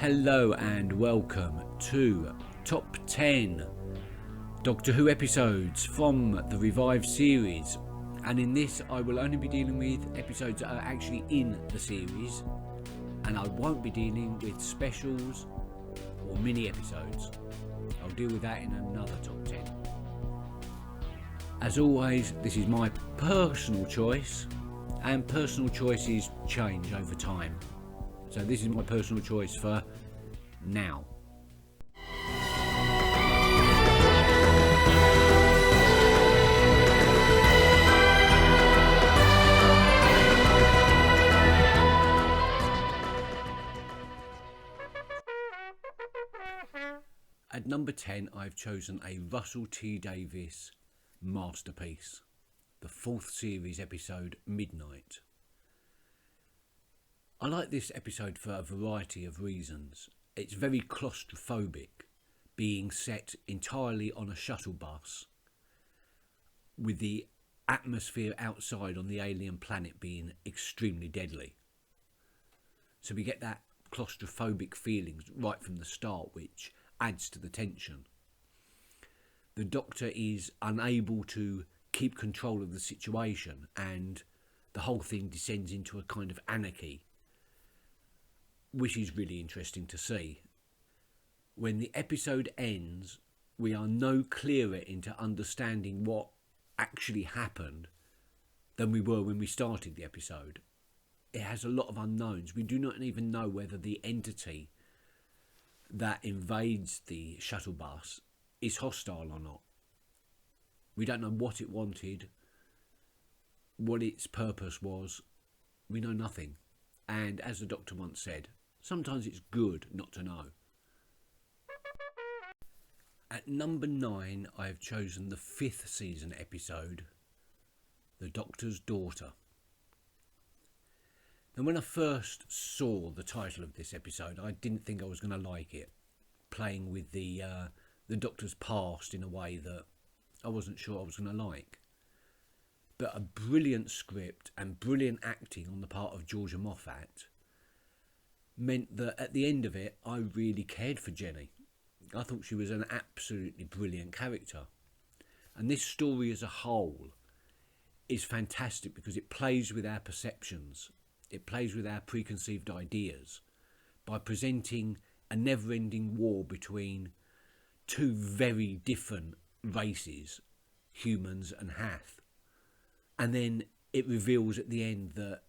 Hello and welcome to Top 10 Doctor Who episodes from the revived series, and in this I will only be dealing with episodes that are actually in the series, and I won't be dealing with specials or mini episodes. I'll deal with that in another Top 10. As always, this is my personal choice, and personal choices change over time. So this is my personal choice for now. At number 10, I've chosen a Russell T Davies masterpiece, the 4th series episode, Midnight. I like this episode for a variety of reasons. It's very claustrophobic, being set entirely on a shuttle bus, with the atmosphere outside on the alien planet being extremely deadly. So we get that claustrophobic feelings right from the start, which adds to the tension. The Doctor is unable to keep control of the situation, and the whole thing descends into a kind of anarchy, which is really interesting to see. When the episode ends, we are no clearer into understanding what actually happened than we were when we started the episode. It has a lot of unknowns. We do not even know whether the entity that invades the shuttle bus is hostile or not. We don't know what it wanted, what its purpose was. We know nothing. And as the Doctor once said, sometimes it's good not to know. At number 9, I have chosen the 5th season episode, The Doctor's Daughter. And when I first saw the title of this episode, I didn't think I was going to like it, playing with the Doctor's past in a way that I wasn't sure I was going to like. But a brilliant script and brilliant acting on the part of Georgia Moffat meant that at the end of it, I really cared for Jenny. I thought she was an absolutely brilliant character. And this story as a whole is fantastic because it plays with our perceptions. It plays with our preconceived ideas by presenting a never-ending war between two very different races, humans and Hath. And then it reveals at the end that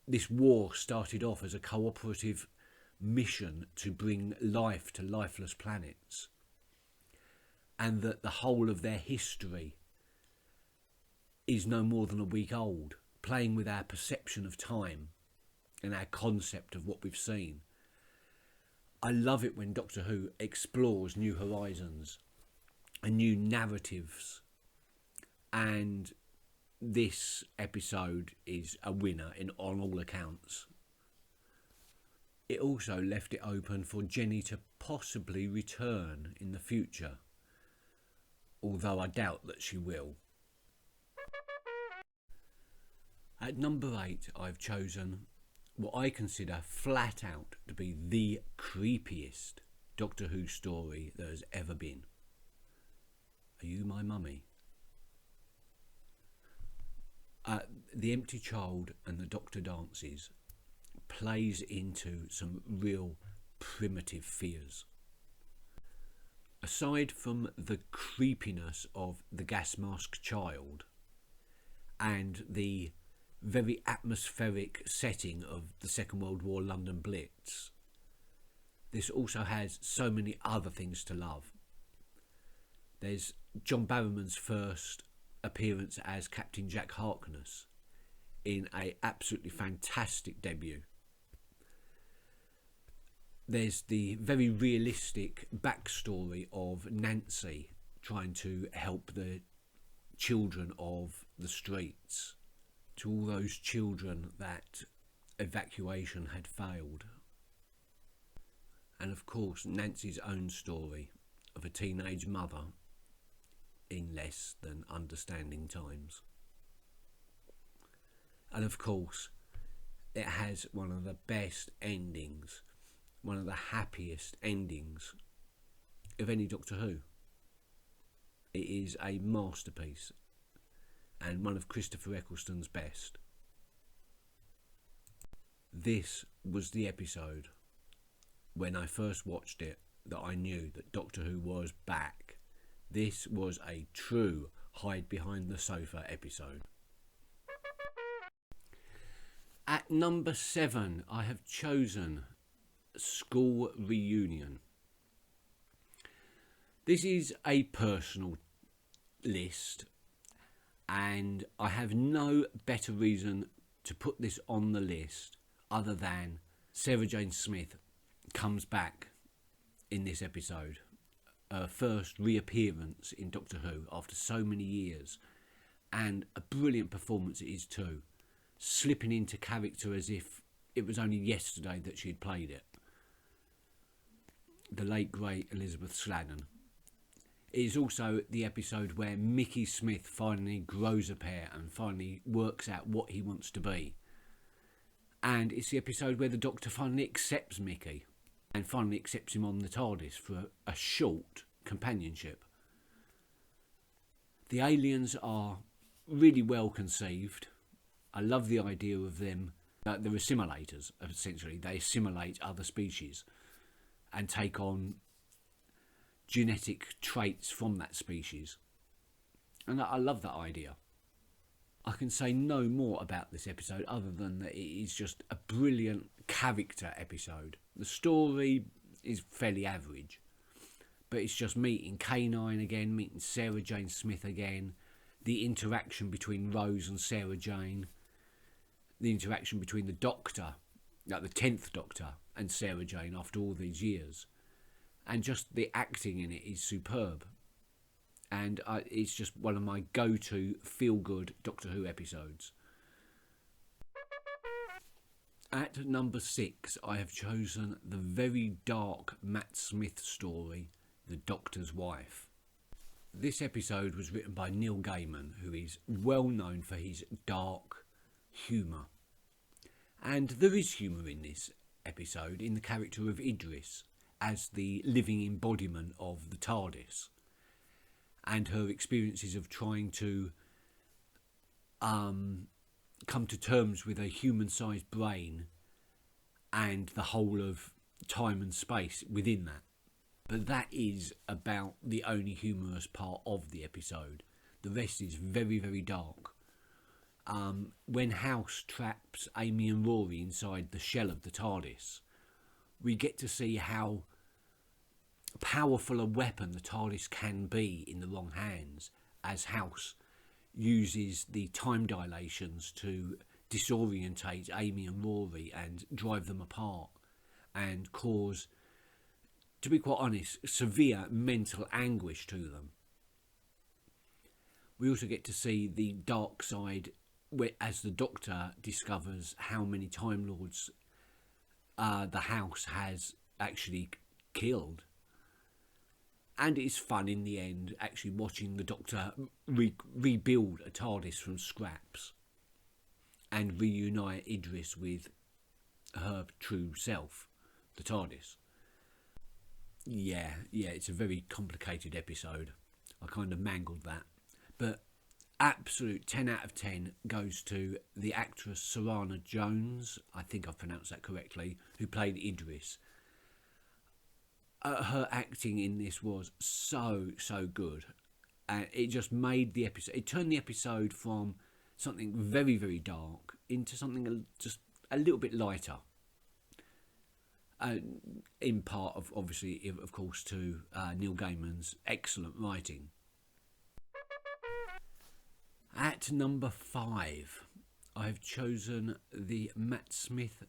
this war started off as a cooperative mission to bring life to lifeless planets, and that the whole of their history is no more than a week old, playing with our perception of time and our concept of what we've seen. I love it when Doctor Who explores new horizons and new narratives, and this episode is a winner on all accounts. It also left it open for Jenny to possibly return in the future, although I doubt that she will. At number 8, I've chosen what I consider flat out to be the creepiest Doctor Who story there has ever been. Are You My Mummy? The Empty Child and the Doctor Dances plays into some real primitive fears. Aside from the creepiness of the gas mask child and the very atmospheric setting of the Second World War London Blitz, this also has so many other things to love. There's John Barrowman's first appearance as Captain Jack Harkness in a absolutely fantastic debut. There's the very realistic backstory of Nancy trying to help the children of the streets, to all those children that evacuation had failed. And of course Nancy's own story of a teenage mother in less than understanding times. And of course it has one of the best endings one of the happiest endings of any Doctor Who. It is a masterpiece and one of Christopher Eccleston's best. This was the episode when I first watched it that I knew that Doctor Who was back. This was a true hide behind the sofa episode. At number 7, I have chosen School Reunion. This is a personal list, and I have no better reason to put this on the list other than Sarah Jane Smith comes back in this episode. Her first reappearance in Doctor Who after so many years, and a brilliant performance it is too, slipping into character as if it was only yesterday that she had played it. The late great Elizabeth Sladen. It is also the episode where Mickey Smith finally grows a pair and finally works out what he wants to be. And it's the episode where the Doctor finally accepts Mickey and finally accepts him on the TARDIS for a short companionship. The aliens are really well conceived. I love the idea of them. They're assimilators, essentially. They assimilate other species and take on genetic traits from that species. And I love that idea. I can say no more about this episode other than that it is just a brilliant character episode. The story is fairly average, but it's just meeting K9 again, meeting Sarah Jane Smith again, the interaction between Rose and Sarah Jane, the interaction between the Doctor, like the 10th Doctor, and Sarah Jane after all these years. And just the acting in it is superb. And it's just one of my go-to feel-good Doctor Who episodes. At number 6, I have chosen the very dark Matt Smith story, The Doctor's Wife. This episode was written by Neil Gaiman, who is well known for his dark humour. And there is humour in this episode in the character of Idris as the living embodiment of the TARDIS, and her experiences of trying to come to terms with a human-sized brain and the whole of time and space within that. But that is about the only humorous part of the episode. The rest is very, very dark. When House traps Amy and Rory inside the shell of the TARDIS, we get to see how powerful a weapon the TARDIS can be in the wrong hands, as House uses the time dilations to disorientate Amy and Rory and drive them apart and cause, to be quite honest, severe mental anguish to them. We also get to see the dark side as the Doctor discovers how many Time Lords the House has actually killed. And it's fun in the end, actually watching the Doctor rebuild a TARDIS from scraps and reunite Idris with her true self, the TARDIS. Yeah, it's a very complicated episode. I kind of mangled that. But absolute 10 out of 10 goes to the actress Sarana Jones, I think I've pronounced that correctly, who played Idris. Her acting in this was so good, and it just made the episode, it turned the episode from something very, very dark into something just a little bit lighter, in part of, obviously, of course, to Neil Gaiman's excellent writing. At number 5, I've chosen the Matt Smith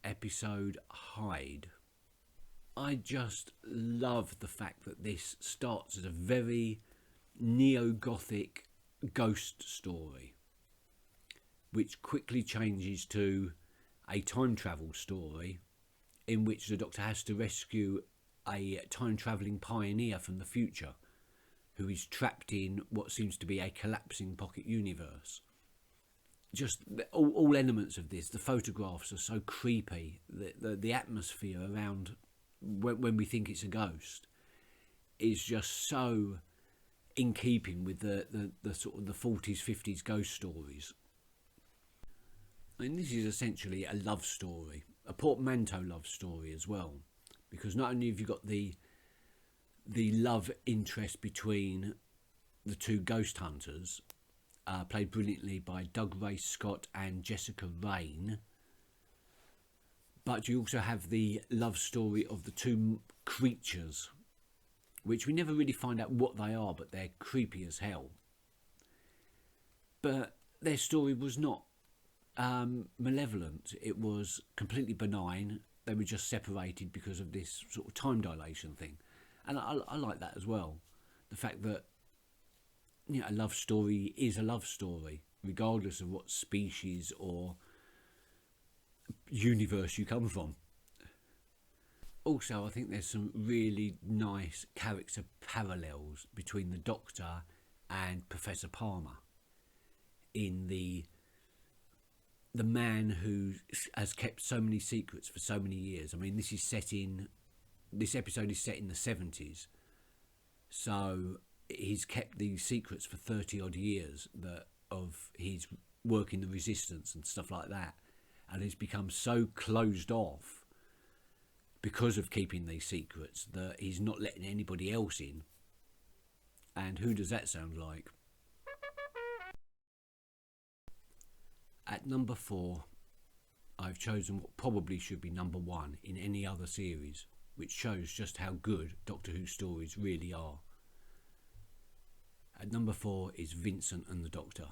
episode Hyde. I just love the fact that this starts as a very neo-gothic ghost story, which quickly changes to a time travel story in which the Doctor has to rescue a time-travelling pioneer from the future who is trapped in what seems to be a collapsing pocket universe. just all elements of this. The photographs are so creepy. The atmosphere around when we think it's a ghost is just so in keeping with the sort of the 40s, 50s ghost stories. I mean, this is essentially a love story, a portmanteau love story as well, because not only have you got the love interest between the two ghost hunters, played brilliantly by Doug Ray Scott and Jessica Raine, but you also have the love story of the two creatures, which we never really find out what they are, but they're creepy as hell. But their story was not malevolent. It was completely benign. They were just separated because of this sort of time dilation thing. And I like that as well. The fact that, you know, a love story is a love story, regardless of what species or universe you come from. Also, I think there's some really nice character parallels between the Doctor and Professor Palmer in the man who has kept so many secrets for so many years. I mean, this episode is set in the 70s, so he's kept these secrets for 30 odd years of his work in the resistance and stuff like that, and he's become so closed off because of keeping these secrets that he's not letting anybody else in. And who does that sound like? At number 4, I've chosen what probably should be number 1 in any other series, which shows just how good Doctor Who stories really are. At number 4 is Vincent and the Doctor.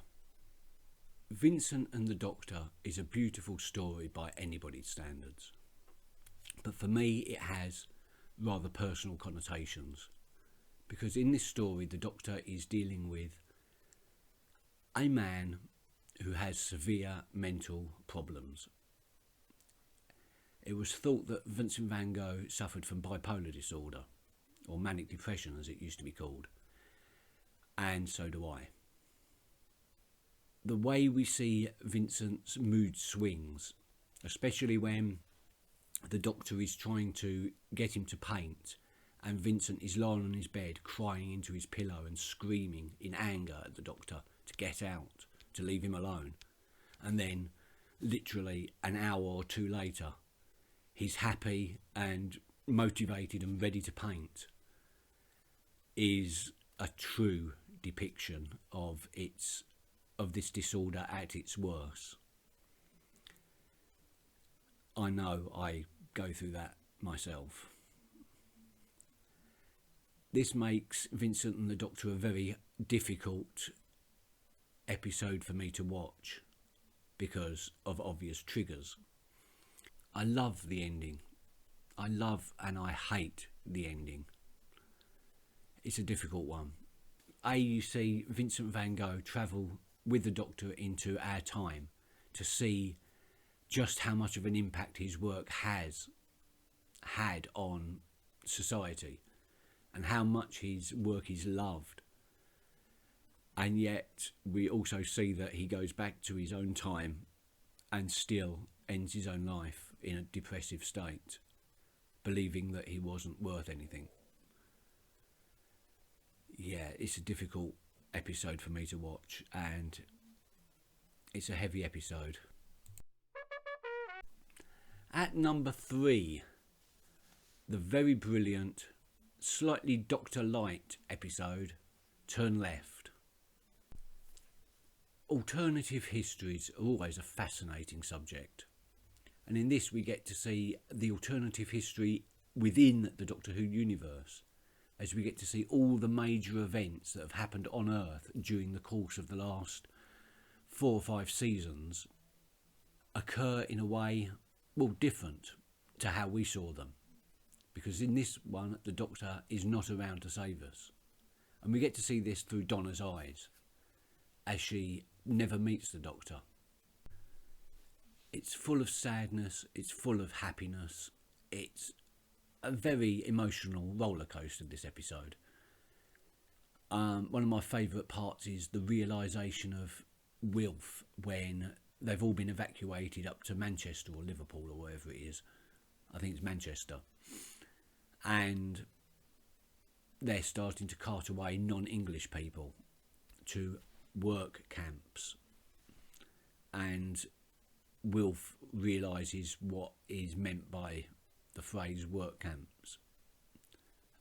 Vincent and the Doctor is a beautiful story by anybody's standards, but for me it has rather personal connotations, because in this story the Doctor is dealing with a man who has severe mental problems. It was thought that Vincent van Gogh suffered from bipolar disorder, or manic depression as it used to be called, and so do I. The way we see Vincent's mood swings, especially when the Doctor is trying to get him to paint and Vincent is lying on his bed crying into his pillow and screaming in anger at the Doctor to get out, to leave him alone, and then literally an hour or two later he's happy and motivated and ready to paint, is a true depiction of this disorder at its worst. I know I go through that myself. This makes Vincent and the Doctor a very difficult episode for me to watch because of obvious triggers. I love the ending. I love and I hate the ending. It's a difficult one. You see Vincent van Gogh travel with the Doctor into our time to see just how much of an impact his work has had on society and how much his work is loved. And yet we also see that he goes back to his own time and still ends his own life in a depressive state, believing that he wasn't worth anything. Yeah, it's a difficult episode for me to watch, and it's a heavy episode. At number 3, the very brilliant, slightly Doctor Light episode, Turn Left. Alternative histories are always a fascinating subject, and in this we get to see the alternative history within the Doctor Who universe, as we get to see all the major events that have happened on Earth during the course of the last 4 or 5 seasons occur in a way, well, different to how we saw them. Because in this one, the Doctor is not around to save us. And we get to see this through Donna's eyes, as she never meets the Doctor. It's full of sadness, it's full of happiness, it's a very emotional roller coaster, this episode. One of my favourite parts is the realisation of Wilf when they've all been evacuated up to Manchester or Liverpool or wherever it is. I think it's Manchester. And they're starting to cart away non-English people to work camps. And Wilf realises what is meant by the phrase work camps.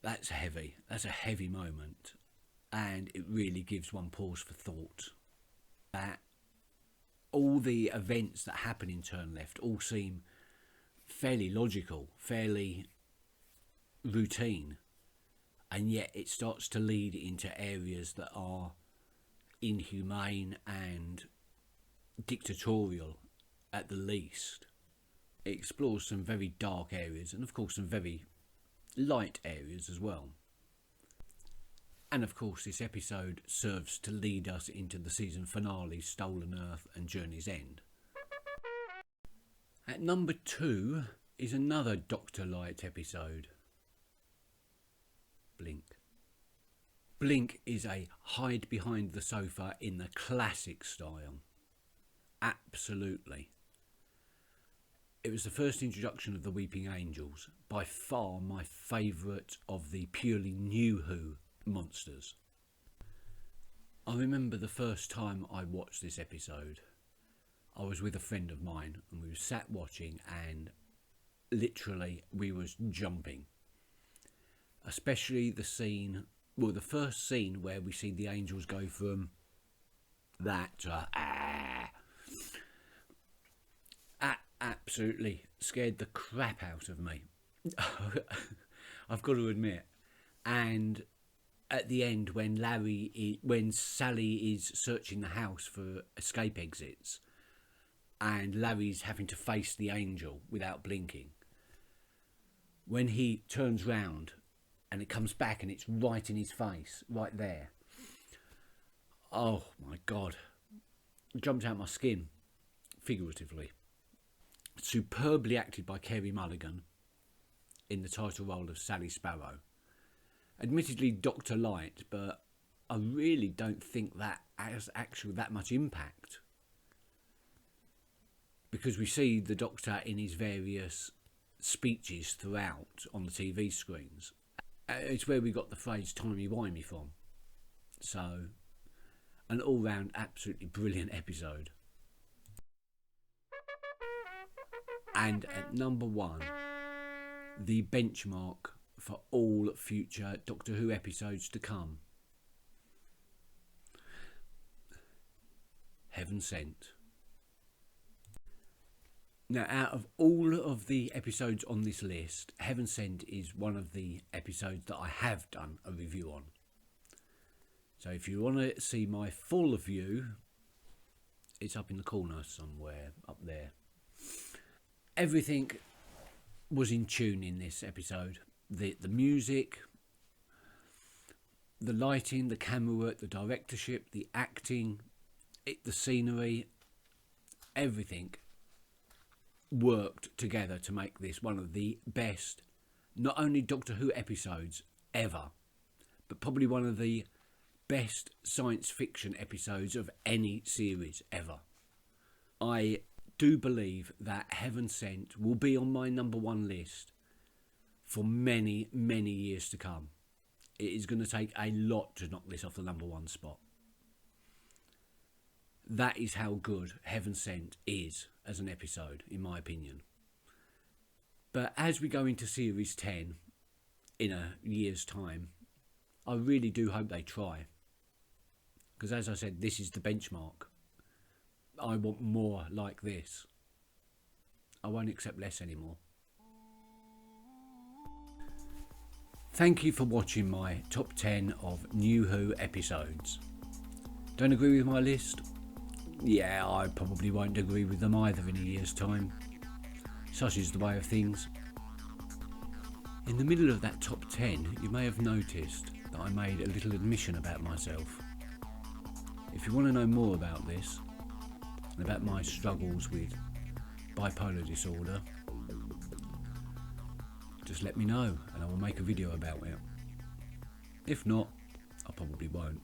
That's heavy. That's a heavy moment. And it really gives one pause for thought. That all the events that happen in Turn Left all seem fairly logical, fairly routine, and yet it starts to lead into areas that are inhumane and dictatorial at the least. It explores some very dark areas and of course some very light areas as well. And of course this episode serves to lead us into the season finale, Stolen Earth and Journey's End. At number 2 is another Dr. Light episode, Blink. Blink is a hide behind the sofa in the classic style. Absolutely. It was the first introduction of the Weeping Angels, by far my favourite of the purely New Who monsters. I remember the first time I watched this episode. I was with a friend of mine and we were sat watching and literally we was jumping. Especially the scene, well, the first scene where we see the angels go from that to absolutely scared the crap out of me. I've got to admit. And at the end, when Sally is searching the house for escape exits, and Larry's having to face the angel without blinking, when he turns round and it comes back and it's right in his face, right there. Oh my God. It jumped out my skin, figuratively. Superbly acted by Carey Mulligan in the title role of Sally Sparrow. Admittedly Dr. Light, but I really don't think that has actually that much impact. Because we see the Doctor in his various speeches throughout on the TV screens. It's where we got the phrase timey-wimey from. So, an all-round absolutely brilliant episode. And at number 1, the benchmark for all future Doctor Who episodes to come. Heaven Sent. Now, out of all of the episodes on this list, Heaven Sent is one of the episodes that I have done a review on. So if you want to see my full review, it's up in the corner somewhere, up there. Everything was in tune in this episode. The music, the lighting, the camera work, the directorship, the acting, the scenery, everything worked together to make this one of the best, not only Doctor Who episodes ever, but probably one of the best science fiction episodes of any series ever. I do believe that Heaven Sent will be on my number 1 list for many, many years to come. It is going to take a lot to knock this off the number 1 spot. That is how good Heaven Sent is as an episode, in my opinion. But as we go into Series 10 in a year's time, I really do hope they try. Because as I said, this is the benchmark. I want more like this. I won't accept less anymore. Thank you for watching my top 10 of New Who episodes. Don't agree with my list? Yeah, I probably won't agree with them either in a year's time. Such is the way of things. In the middle of that top 10, you may have noticed that I made a little admission about myself. If you want to know more about this, and about my struggles with bipolar disorder, just let me know and I will make a video about it. If not, I probably won't.